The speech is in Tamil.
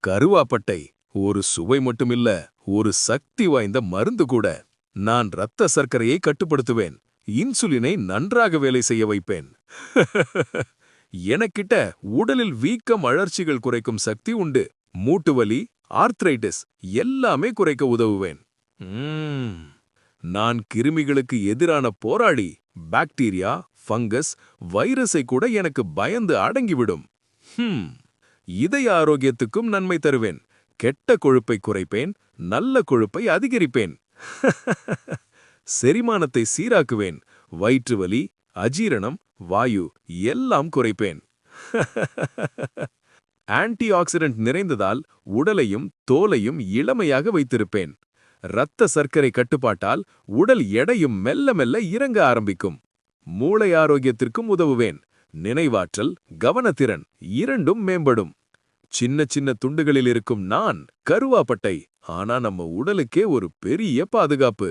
கருவாப்பட்டை ஒரு சுவை மட்டுமில்ல, ஒரு சக்தி வாய்ந்த மருந்து கூட. நான் இரத்த சர்க்கரையை கட்டுப்படுத்துவேன், இன்சுலினை நன்றாக வேலை செய்ய வைப்பேன். எனக்கிட்ட உடலில் வீக்கம் அழற்சிகள் குறைக்கும் சக்தி உண்டு. மூட்டுவலி, ஆர்த்ரைட்டிஸ் எல்லாமே குறைக்க உதவுவேன். நான் கிருமிகளுக்கு எதிரான போராளி. பாக்டீரியா, ஃபங்கஸ், வைரஸை கூட எனக்கு பயந்து அடங்கிவிடும். இதய ஆரோக்கியத்துக்கும் நன்மை தருவேன். கெட்ட கொழுப்பை குறைப்பேன், நல்ல கொழுப்பை அதிகரிப்பேன். செரிமானத்தை சீராக்குவேன். வயிற்று வலி, அஜீரணம், வாயு எல்லாம் குறைப்பேன். ஆன்டி ஆக்சிடென்ட் நிறைந்ததால் உடலையும் தோலையும் இளமையாக வைத்திருப்பேன். இரத்த சர்க்கரை கட்டுப்பாட்டால் உடல் எடையும் மெல்ல மெல்ல இறங்க ஆரம்பிக்கும். மூளை ஆரோக்கியத்திற்கும் உதவுவேன். நினைவாற்றல், கவனத்திறன் இரண்டும் மேம்படும். சின்ன சின்ன துண்டுகளில் இருக்கும் நான் கருவாப்பட்டை, ஆனா நம்ம உடலுக்கே ஒரு பெரிய பாதுகாப்பு.